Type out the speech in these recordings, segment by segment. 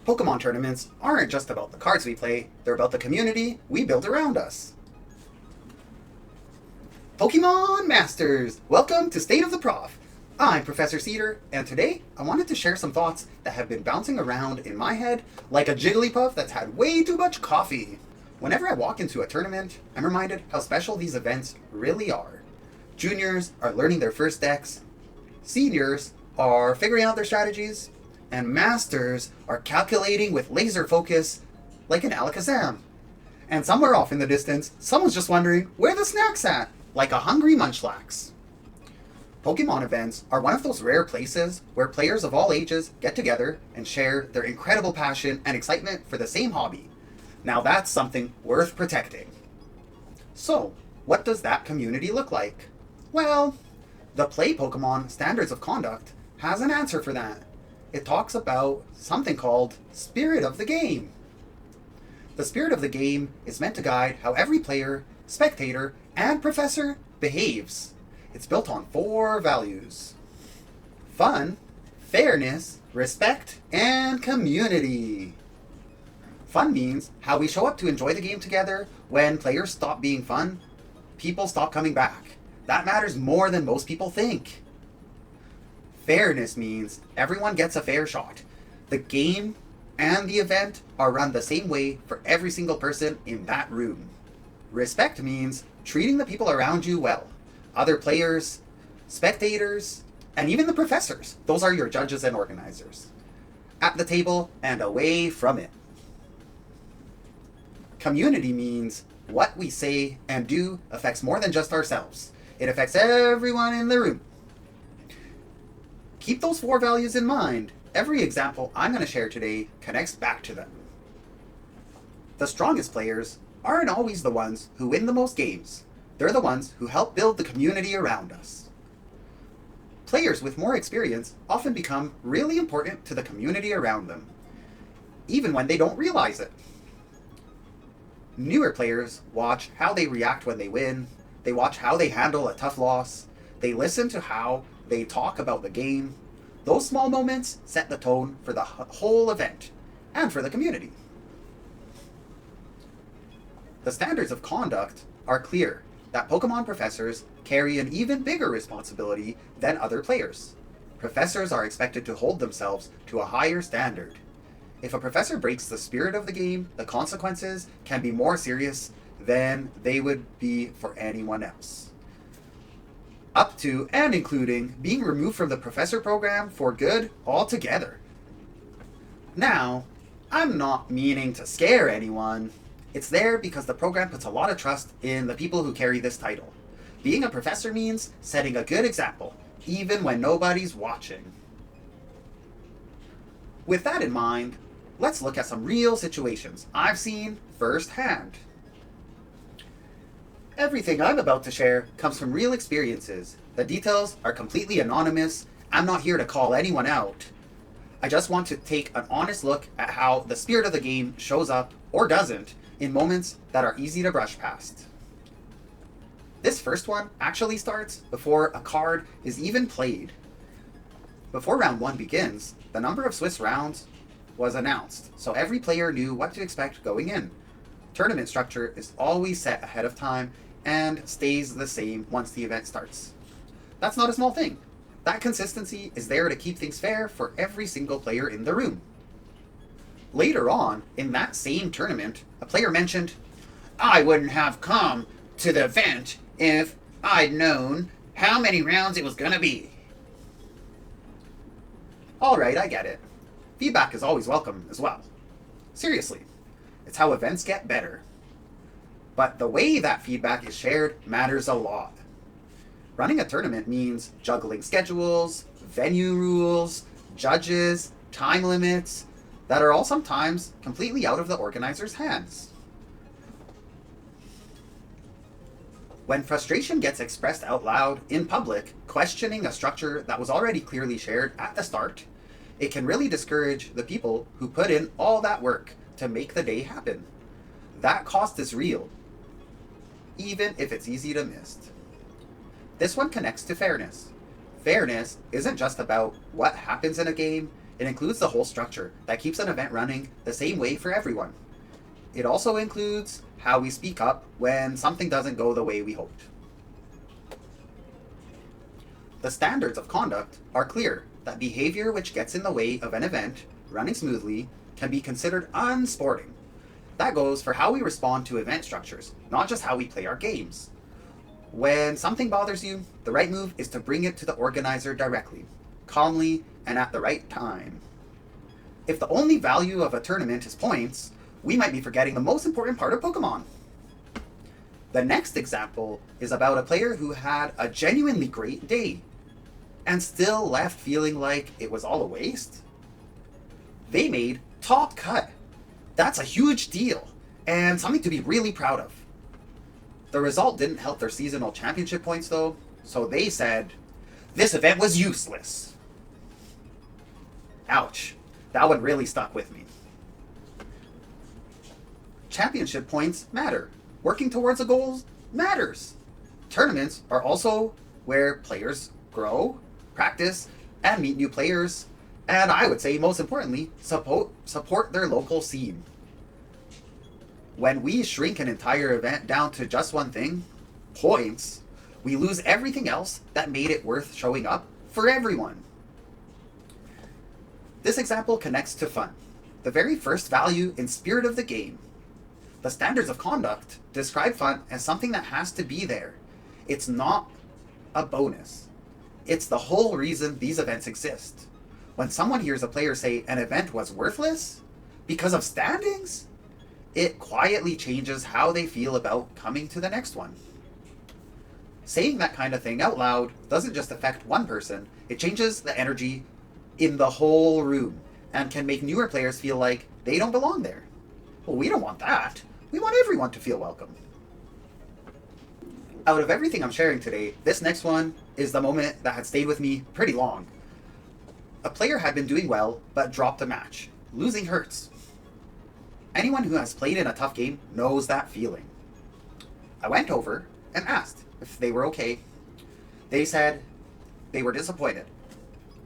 Pokemon tournaments aren't just about the cards we play, they're about the community we build around us. Pokemon Masters! Welcome to State of the Prof. I'm Professor Cedar, and today I wanted to share some thoughts that have been bouncing around in my head like a Jigglypuff that's had way too much coffee. Whenever I walk into a tournament, I'm reminded how special these events really are. Juniors are learning their first decks, seniors are figuring out their strategies, and masters are calculating with laser focus like an Alakazam. And somewhere off in the distance, someone's just wondering where the snack's at, like a hungry Munchlax. Pokemon events are one of those rare places where players of all ages get together and share their incredible passion and excitement for the same hobby. Now that's something worth protecting. So, what does that community look like? Well, the Play Pokemon Standards of Conduct has an answer for that. It talks about something called Spirit of the Game. The spirit of the game is meant to guide how every player, spectator, and professor behaves. It's built on 4 values: fun, fairness, respect, and community. Fun means how we show up to enjoy the game together. When players stop being fun, people stop coming back. That matters more than most people think. Fairness means everyone gets a fair shot. The game and the event are run the same way for every single person in that room. Respect means treating the people around you well. Other players, spectators, and even the professors. Those are your judges and organizers. At the table and away from it. Community means what we say and do affects more than just ourselves. It affects everyone in the room. Keep those 4 values in mind. Every example I'm going to share today connects back to them. The strongest players aren't always the ones who win the most games. They're the ones who help build the community around us. Players with more experience often become really important to the community around them, even when they don't realize it. Newer players watch how they react when they win. They watch how they handle a tough loss. They listen to how they talk about the game. Those small moments set the tone for the whole event and for the community. The standards of conduct are clear that Pokemon professors carry an even bigger responsibility than other players. Professors are expected to hold themselves to a higher standard. If a professor breaks the spirit of the game, the consequences can be more serious than they would be for anyone else. Up to and including being removed from the professor program for good altogether. Now, I'm not meaning to scare anyone. It's there because the program puts a lot of trust in the people who carry this title. Being a professor means setting a good example, even when nobody's watching. With that in mind, let's look at some real situations I've seen firsthand. Everything I'm about to share comes from real experiences. The details are completely anonymous. I'm not here to call anyone out. I just want to take an honest look at how the spirit of the game shows up, or doesn't, in moments that are easy to brush past. This first one actually starts before a card is even played. Before round 1 begins, the number of Swiss rounds was announced, so every player knew what to expect going in. Tournament structure is always set ahead of time and stays the same once the event starts. That's not a small thing. That consistency is there to keep things fair for every single player in the room. Later on, in that same tournament, a player mentioned, "I wouldn't have come to the event if I'd known how many rounds it was gonna be." Alright, I get it. Feedback is always welcome as well. Seriously, it's how events get better. But the way that feedback is shared matters a lot. Running a tournament means juggling schedules, venue rules, judges, time limits that are all sometimes completely out of the organizer's hands. When frustration gets expressed out loud in public, questioning a structure that was already clearly shared at the start, it can really discourage the people who put in all that work to make the day happen. That cost is real, even if it's easy to miss. This one connects to fairness. Fairness isn't just about what happens in a game, It includes the whole structure that keeps an event running the same way for everyone. It also includes how we speak up when something doesn't go the way we hoped. The standards of conduct are clear that behavior which gets in the way of an event running smoothly can be considered unsporting. That goes for how we respond to event structures, not just how we play our games. When something bothers you, the right move is to bring it to the organizer directly, calmly, and at the right time. If the only value of a tournament is points, we might be forgetting the most important part of Pokemon. The next example is about a player who had a genuinely great day and still left feeling like it was all a waste. They made top cut. That's a huge deal and something to be really proud of. The result didn't help their seasonal championship points though, so they said, "This event was useless." Ouch, that one really stuck with me. Championship points matter. Working towards a goal matters. Tournaments are also where players grow, practice, and meet new players, and I would say most importantly, support their local scene. When we shrink an entire event down to just one thing, points, we lose everything else that made it worth showing up for everyone. This example connects to fun, the very first value and spirit of the game. The standards of conduct describe fun as something that has to be there. It's not a bonus. It's the whole reason these events exist. When someone hears a player say an event was worthless because of standings, it quietly changes how they feel about coming to the next one. Saying that kind of thing out loud doesn't just affect one person, it changes the energy in the whole room and can make newer players feel like they don't belong there. Well, we don't want that. We want everyone to feel welcome. Out of everything I'm sharing today, this next one is the moment that had stayed with me pretty long. A player had been doing well, but dropped a match. Losing hurts. Anyone who has played in a tough game knows that feeling. I went over and asked if they were okay. They said they were disappointed.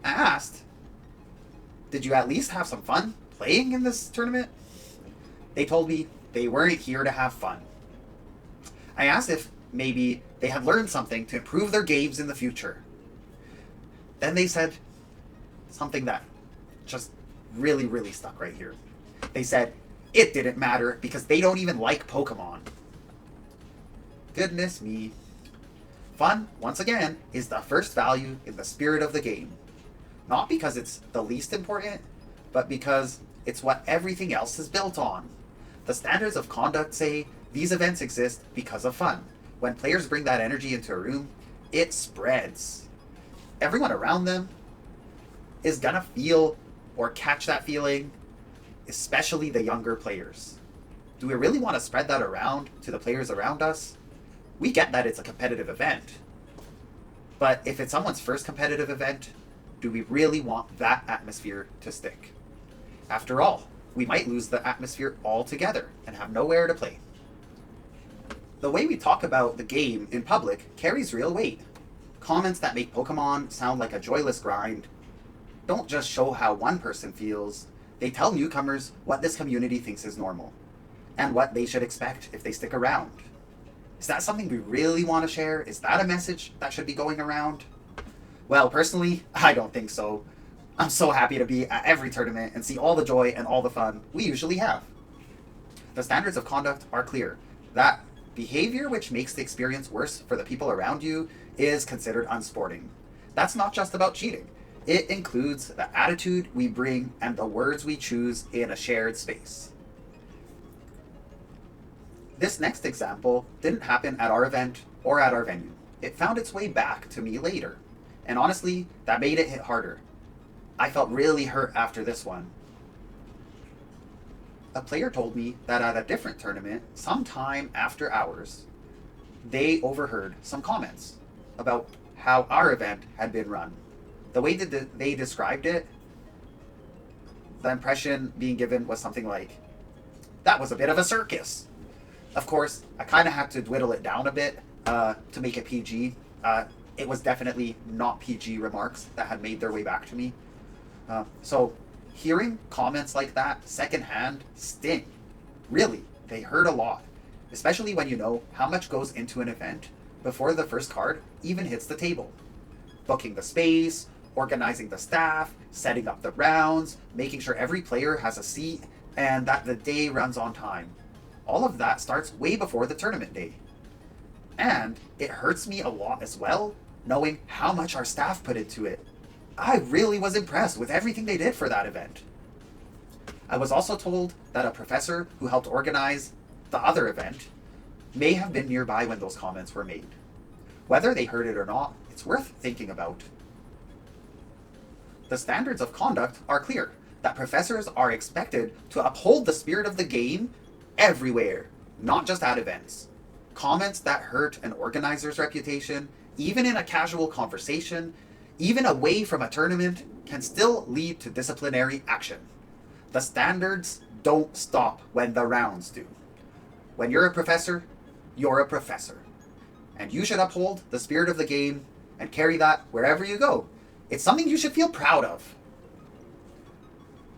I asked, "Did you at least have some fun playing in this tournament?" They told me they weren't here to have fun. I asked if maybe they had learned something to improve their games in the future. Then they said something that just really stuck right here. They said it didn't matter because they don't even like Pokemon. Goodness me. Fun, once again, is the first value in the spirit of the game. Not because it's the least important, but because it's what everything else is built on. The standards of conduct say these events exist because of fun. When players bring that energy into a room, it spreads. Everyone around them is gonna feel or catch that feeling, especially the younger players. Do we really want to spread that around to the players around us? We get that it's a competitive event. But if it's someone's first competitive event, do we really want that atmosphere to stick? After all, we might lose the atmosphere altogether and have nowhere to play. The way we talk about the game in public carries real weight. Comments that make Pokemon sound like a joyless grind don't just show how one person feels, they tell newcomers what this community thinks is normal, and what they should expect if they stick around. Is that something we really want to share? Is that a message that should be going around? Well, personally, I don't think so. I'm so happy to be at every tournament and see all the joy and all the fun we usually have. The standards of conduct are clear. That behavior which makes the experience worse for the people around you is considered unsporting. That's not just about cheating. It includes the attitude we bring and the words we choose in a shared space. This next example didn't happen at our event or at our venue. It found its way back to me later. And honestly, that made it hit harder. I felt really hurt after this one. A player told me that at a different tournament, sometime after ours, they overheard some comments about how our event had been run. The way that they described it, the impression being given was something like, "That was a bit of a circus." Of course, I kind of had to dwindle it down a bit to make it PG. It was definitely not PG remarks that had made their way back to me. So Hearing comments like that secondhand sting. Really, they hurt a lot, especially when you know how much goes into an event before the first card even hits the table. Booking the space, organizing the staff, setting up the rounds, making sure every player has a seat, and that the day runs on time. All of that starts way before the tournament day. And it hurts me a lot as well, knowing how much our staff put into it. I really was impressed with everything they did for that event. I was also told that a professor who helped organize the other event may have been nearby when those comments were made. Whether they heard it or not, it's worth thinking about. The standards of conduct are clear, that professors are expected to uphold the spirit of the game everywhere, not just at events. Comments that hurt an organizer's reputation, even in a casual conversation, even away from a tournament, can still lead to disciplinary action. The standards don't stop when the rounds do. When you're a professor, you're a professor. And you should uphold the spirit of the game and carry that wherever you go. It's something you should feel proud of.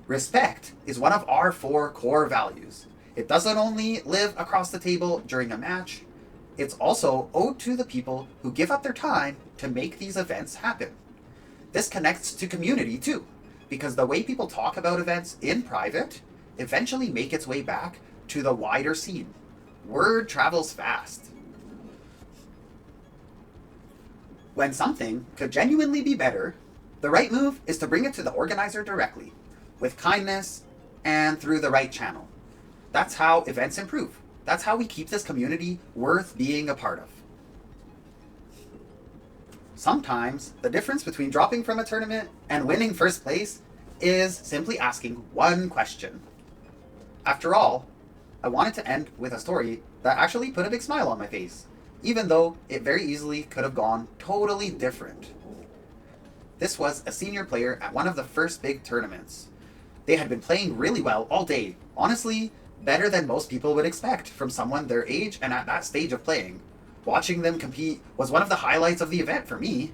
Respect is one of our 4 core values. It doesn't only live across the table during a match, it's also owed to the people who give up their time to make these events happen. This connects to community too, because the way people talk about events in private eventually make its way back to the wider scene. Word travels fast. When something could genuinely be better, the right move is to bring it to the organizer directly, with kindness and through the right channel. That's how events improve. That's how we keep this community worth being a part of. Sometimes the difference between dropping from a tournament and winning first place is simply asking one question. After all, I wanted to end with a story that actually put a big smile on my face, even though it very easily could have gone totally different. This was a senior player at one of the first big tournaments. They had been playing really well all day, honestly, better than most people would expect from someone their age and at that stage of playing. Watching them compete was one of the highlights of the event for me.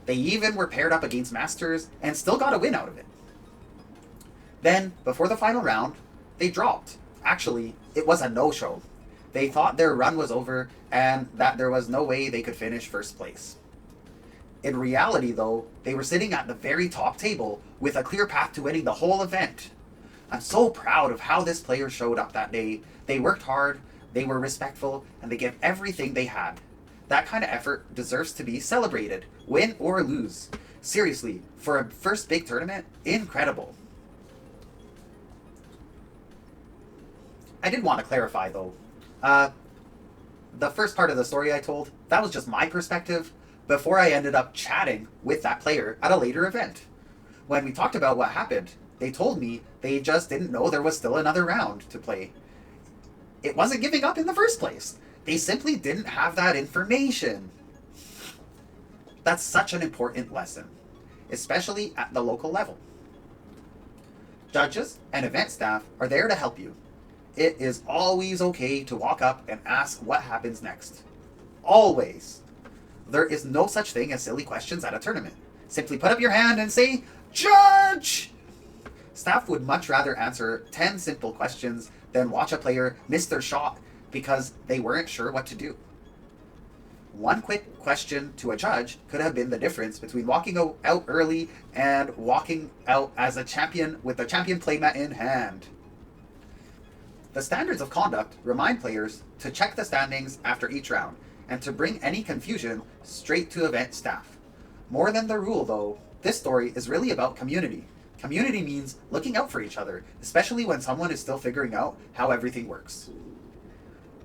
They even were paired up against masters and still got a win out of it. Then, before the final round, they dropped. Actually, it was a no-show. They thought their run was over and that there was no way they could finish first place. In reality, though, they were sitting at the very top table with a clear path to winning the whole event. I'm so proud of how this player showed up that day. They worked hard, they were respectful, and they gave everything they had. That kind of effort deserves to be celebrated, win or lose. Seriously, for a first big tournament, incredible. I did want to clarify though. The first part of the story I told, that was just my perspective before I ended up chatting with that player at a later event. When we talked about what happened, they told me they just didn't know there was still another round to play. It wasn't giving up in the first place. They simply didn't have that information. That's such an important lesson, especially at the local level. Judges and event staff are there to help you. It is always okay to walk up and ask what happens next. Always. There is no such thing as silly questions at a tournament. Simply put up your hand and say, "Judge!" Staff would much rather answer 10 simple questions than watch a player miss their shot because they weren't sure what to do. One quick question to a judge could have been the difference between walking out early and walking out as a champion with the champion playmat in hand. The standards of conduct remind players to check the standings after each round and to bring any confusion straight to event staff. More than the rule though, this story is really about community. Community means looking out for each other, especially when someone is still figuring out how everything works.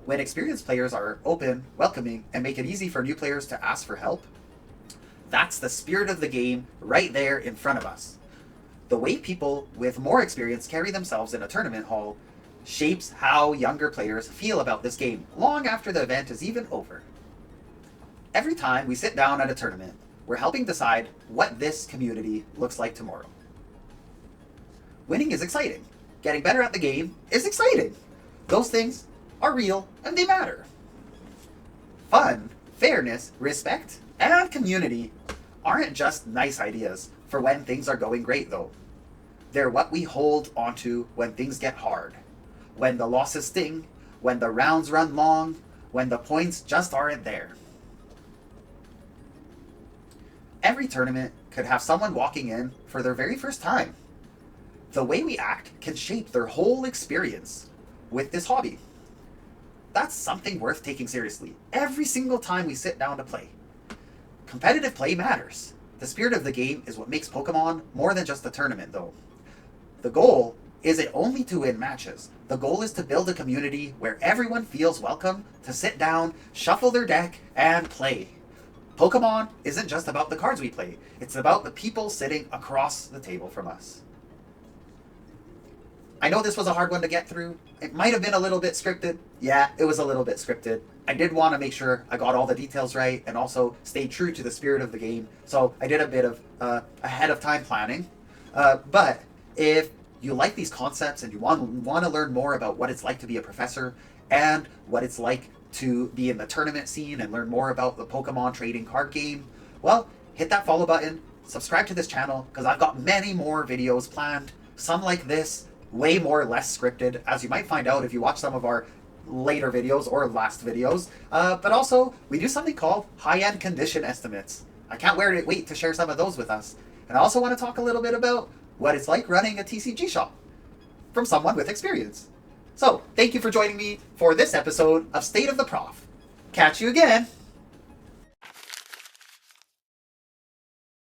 When experienced players are open, welcoming, and make it easy for new players to ask for help, that's the spirit of the game right there in front of us. The way people with more experience carry themselves in a tournament hall shapes how younger players feel about this game long after the event is even over. Every time we sit down at a tournament, we're helping decide what this community looks like tomorrow. Winning is exciting. Getting better at the game is exciting. Those things are real and they matter. Fun, fairness, respect, and community aren't just nice ideas for when things are going great though. They're what we hold onto when things get hard, when the losses sting, when the rounds run long, when the points just aren't there. Every tournament could have someone walking in for their very first time. The way we act can shape their whole experience with this hobby. That's something worth taking seriously every single time we sit down to play. Competitive play matters. The spirit of the game is what makes Pokemon more than just a tournament, though. The goal isn't only to win matches. The goal is to build a community where everyone feels welcome to sit down, shuffle their deck, and play. Pokemon isn't just about the cards we play. It's about the people sitting across the table from us. I know this was a hard one to get through. It might have been a little bit scripted. Yeah, it was a little bit scripted. I did want to make sure I got all the details right and also stayed true to the spirit of the game. So I did a bit of ahead of time planning. But if you like these concepts and you want to learn more about what it's like to be a professor and what it's like to be in the tournament scene and learn more about the Pokemon trading card game, well, hit that follow button, subscribe to this channel, because I've got many more videos planned, some like this, way more less scripted, as you might find out if you watch some of our later videos or last videos. But also, we do something called high-end condition estimates. I can't wait to share some of those with us. And I also want to talk a little bit about what it's like running a TCG shop from someone with experience. So, thank you for joining me for this episode of State of the Prof. Catch you again!